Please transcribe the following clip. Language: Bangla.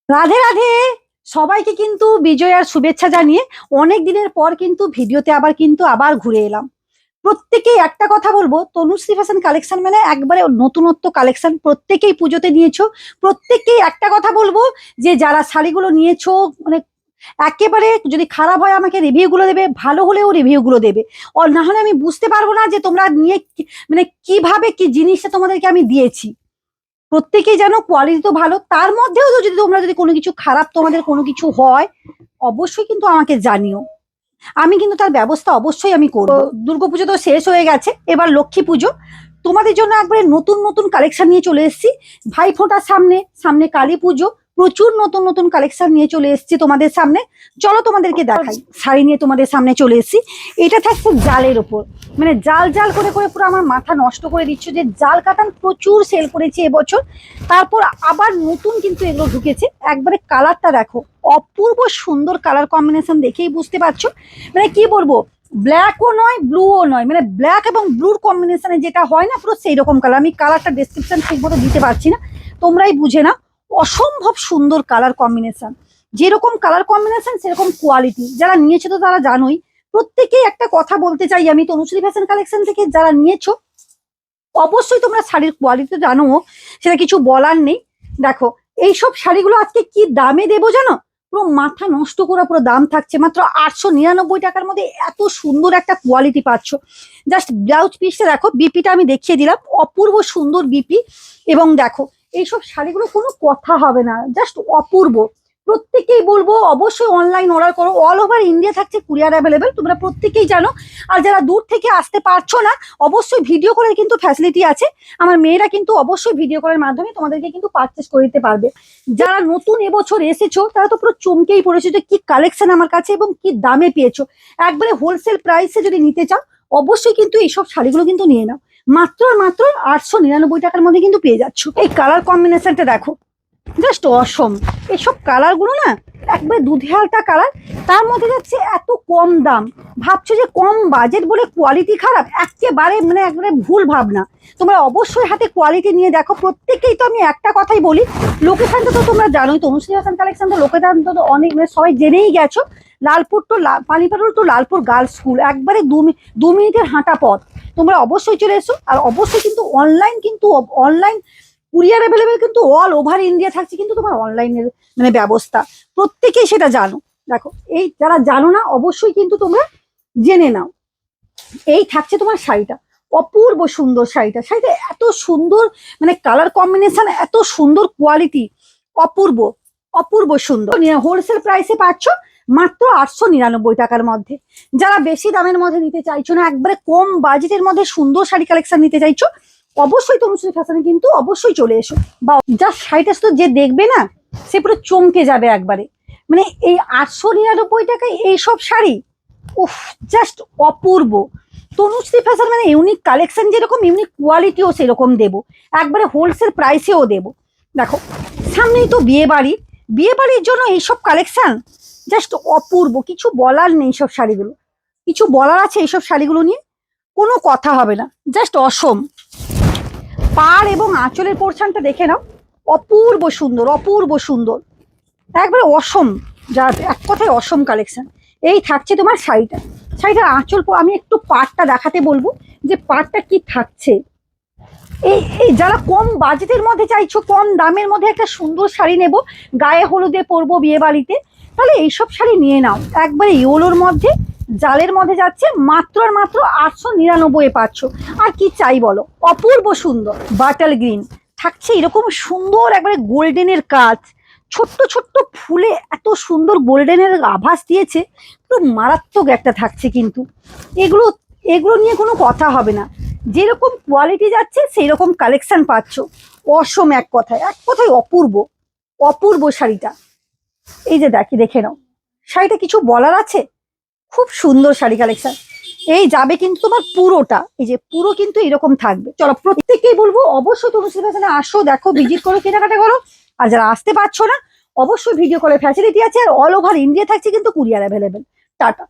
রাধে রাধে। সবাইকে কিন্তু বিজয়ার শুভেচ্ছা জানিয়ে অনেক দিনের পর কিন্তু ভিডিওতে আবার ঘুরে এলাম। প্রত্যেকেই একটা কথা বলবো, তনুশ্রী ফ্যাশন কালেকশন মানে একবারে নতুনত্ব কালেকশন। প্রত্যেকেই পুজোতে নিয়েছো। প্রত্যেকেই একটা কথা বলবো, যে যারা শাড়িগুলো নিয়েছো মানে একেবারে যদি খারাপ হয় আমাকে রিভিউ গুলো দেবে, ভালো হলেও রিভিউ গুলো দেবে। না হলে আমি বুঝতে পারবো না যে তোমরা নিয়ে মানে কিভাবে কি জিনিসটা তোমাদেরকে আমি দিয়েছি। প্রত্যেকেই জানো কোয়ালিটি তো ভালো, তার মধ্যেও তো যদি তোমরা যদি কোনো কিছু খারাপ তোমাদের কোনো কিছু হয়, অবশ্যই কিন্তু আমাকে জানিও। আমি কিন্তু তার ব্যবস্থা অবশ্যই আমি করবো। দুর্গাপুজো তো শেষ হয়ে গেছে, এবার লক্ষ্মী পুজো। তোমাদের জন্য একবারে নতুন নতুন কালেকশন নিয়ে চলে এসেছি। ভাইফোঁটার সামনে সামনে কালী পুজো, প্রচুর নতুন নতুন কালেকশন নিয়ে চলে এসেছি তোমাদের সামনে। চলো তোমাদেরকে দেখাই। শাড়ি নিয়ে তোমাদের সামনে চলে এসেছি। এটা থাকছে জালের ওপর, মানে জাল জাল করে করে পুরো আমার মাথা নষ্ট করে দিচ্ছ। যে জাল কাতান প্রচুর সেল করেছে এবছর, তারপর আবার নতুন কিন্তু এগুলো ঢুকেছে। একবারে কালারটা দেখো, অপূর্ব সুন্দর কালার কম্বিনেশন, দেখেই বুঝতে পারছো। মানে কি বলবো, ব্ল্যাকও নয় ব্লুও নয়, মানে ব্ল্যাক এবং ব্লুর কম্বিনেশনে যেটা হয় না, পুরো সেই রকম কালার। আমি কালারটা ডেসক্রিপশন ঠিক মতো দিতে পারছি না, তোমরাই বুঝে না। অসম্ভব সুন্দর কালার কম্বিনেশন, যেরকম কালার কম্বিনেশন সেরকম কোয়ালিটি। যারা নিয়েছে তো তারা জানোই। প্রত্যেকেই একটা কথা বলতে চাই আমি, তনুশ্রী ফ্যাশন কালেকশন থেকে যারা নিয়েছো অবশ্যই তোমরা শাড়ির কোয়ালিটি জানো, সেটা কিছু বলার নেই। দেখো, এইসব শাড়িগুলো আজকে কি দামে দেবো জানো? পুরো মাথা নষ্ট করা পুরো দাম থাকছে মাত্র 899 টাকার মধ্যে। এত সুন্দর একটা কোয়ালিটি পাচ্ছ। জাস্ট ব্লাউজ পিসটা দেখো, বিপিটা আমি দেখিয়ে দিলাম, অপূর্ব সুন্দর বিপি। এবং দেখো, এইসব শাড়িগুলো কোনো কথা হবে না, জাস্ট অপূর্ব। প্রত্যেকেই বলবো অবশ্যই অনলাইন অর্ডার করো। অল ওভার ইন্ডিয়া থাকছে কুরিয়ার অ্যাভেলেবেল, তোমরা প্রত্যেকেই জানো। আর যারা দূর থেকে আসতে পারছো না, অবশ্যই ভিডিও কলের কিন্তু ফ্যাসিলিটি আছে। আমার মেয়েরা কিন্তু অবশ্যই ভিডিও কলের মাধ্যমে তোমাদেরকে কিন্তু পারচেস করে দিতে পারবে। যারা নতুন এবছর এসেছো তারা তো পুরো চমকেই পড়েছো যে কি কালেকশন আমার কাছে এবং কি দামে পেয়েছো। একবারে হোলসেল প্রাইসে যদি নিতে চাও, অবশ্যই কিন্তু এইসব শাড়িগুলো কিন্তু নিয়ে নাও। মাত্র আর মাত্র 899 টাকার মধ্যে কিন্তু পেয়ে যাচ্ছ। এই কালার কম্বিনেশনটা দেখো, জাস্ট অসম। এসব কালার গুলো না একবার দুধে হালটা কালার, তার মধ্যে যাচ্ছে এত কম দাম। ভাবছো যে কম বাজেট বলে কোয়ালিটি খারাপ, একেবারে মানে একবারে ভুল ভাবনা। তোমরা অবশ্যই হাতে কোয়ালিটি নিয়ে দেখো। প্রত্যেককেই তো আমি একটা কথাই বলি, লোকেশনটা তো তোমরা জানোই, তনুশ্রী হাসান কালেকশন তো লোকেশন তো অনেক মানে সবাই জেনেই গেছো। লালপুর তো পানিপাড়ুল টু লালপুর গার্লস স্কুল, একবারে 2 মিনিটের হাঁটা পথ। তোমরা অবশ্যই চলে এসো। আর অবশ্যই কিন্তু অনলাইন কুরিয়ার অ্যাভেলেবেল কিন্তু অল ওভার ইন্ডিয়া থাকছে কিন্তু তোমার অনলাইনের মানে ব্যবস্থা। প্রত্যেকেই সেটা জানো। দেখো, এই যারা জানো না অবশ্যই কিন্তু তোমরা জেনে নাও। এই থাকছে তোমার শাড়িটা, অপূর্ব সুন্দর শাড়িটা। শাড়িটা এত সুন্দর, মানে কালার কম্বিনেশন এত সুন্দর, কোয়ালিটি অপূর্ব, অপূর্ব সুন্দর। হোলসেল প্রাইসে পাচ্ছ মাত্র 899 টাকার মধ্যে। যারা বেশি দামের মধ্যে নিতে চাইছো না, একবারে কম বাজেটের মধ্যে সুন্দর শাড়ি কালেকশন নিতে চাইছো, অবশ্যই তনুশ্রী ফ্যাশনে কিন্তু অবশ্যই চলে এসো। বা যা শাড়িটা তো যে দেখবে না, সে পুরো চমকে যাবে একবারে। মানে এই 899 টাকায় এইসব শাড়ি, উফ, জাস্ট অপূর্ব। তনুশ্রী ফ্যাশন মানে ইউনিক কালেকশন, যেরকম ইউনিক কোয়ালিটিও সেরকম দেবো। একবারে হোলসেল প্রাইসেও দেবো। দেখো, সামনেই তো বিয়ে বাড়ি, বিয়ে বাড়ির জন্য এইসব কালেকশন জাস্ট অপূর্ব। কিছু বলার নেই, সব শাড়িগুলো কিছু বলার আছে এইসব শাড়িগুলো নিয়ে কোনো কথা হবে না, জাস্ট অসম। পাড় এবং আঁচলের পোর্শনটা দেখে নাও, অপূর্ব সুন্দর, অপূর্ব সুন্দর, একবারে অসম। যা এক কথায় অসম কালেকশন। এই থাকছে তোমার শাড়িটা। শাড়িটার আঁচল আমি একটু পাড়টা দেখাতে বলবো, যে পাড়টা কি থাকছে। এই এই যারা কম বাজেটের মধ্যে চাইছো, কম দামের মধ্যে একটা সুন্দর শাড়ি নেব, গায়ে হলুদে পরবো বিয়ে বাড়িতে, তাহলে এইসব শাড়ি নিয়ে নাও। একবারে ইয়োলোর মধ্যে জালের মধ্যে যাচ্ছে, মাত্র আর মাত্র 899 পাচ্ছ। আর কি চাই বলো, অপূর্ব সুন্দর। বাটাল গ্রিন থাকছে, এরকম সুন্দর একবারে গোল্ডেনের কাজ, ছোট্ট ছোট্ট ফুলে এত সুন্দর গোল্ডেনের আভাস দিয়েছে, পুরো মারাত্মক একটা থাকছে কিন্তু। এগুলো এগুলো নিয়ে কোনো কথা হবে না, যেরকম কোয়ালিটি যাচ্ছে সেই রকম কালেকশন পাচ্ছ। অসম, এক কথায় এক কথায় অপূর্ব, অপূর্ব শাড়িটা। এই যে দেখে নাও, শাড়িটা কিছু বলার আছে? খুব সুন্দর শাড়ি কালেকশন। এই যাবে কিন্তু তোমার পুরোটা, এই যে পুরো কিন্তু এরকম থাকবে। চলো, প্রত্যেককেই বলবো অবশ্যই তনুশ্রী ফ্যাশনে আসো, দেখো, ভিজিট করো, কেনাকাটা করো। আর যারা আসতে পারছো না, অবশ্যই ভিডিও কলের ফ্যাসিলিটি আছে। আর অল ওভার ইন্ডিয়া থাকছে কিন্তু কুরিয়ার অ্যাভেলেবেল। টাটা।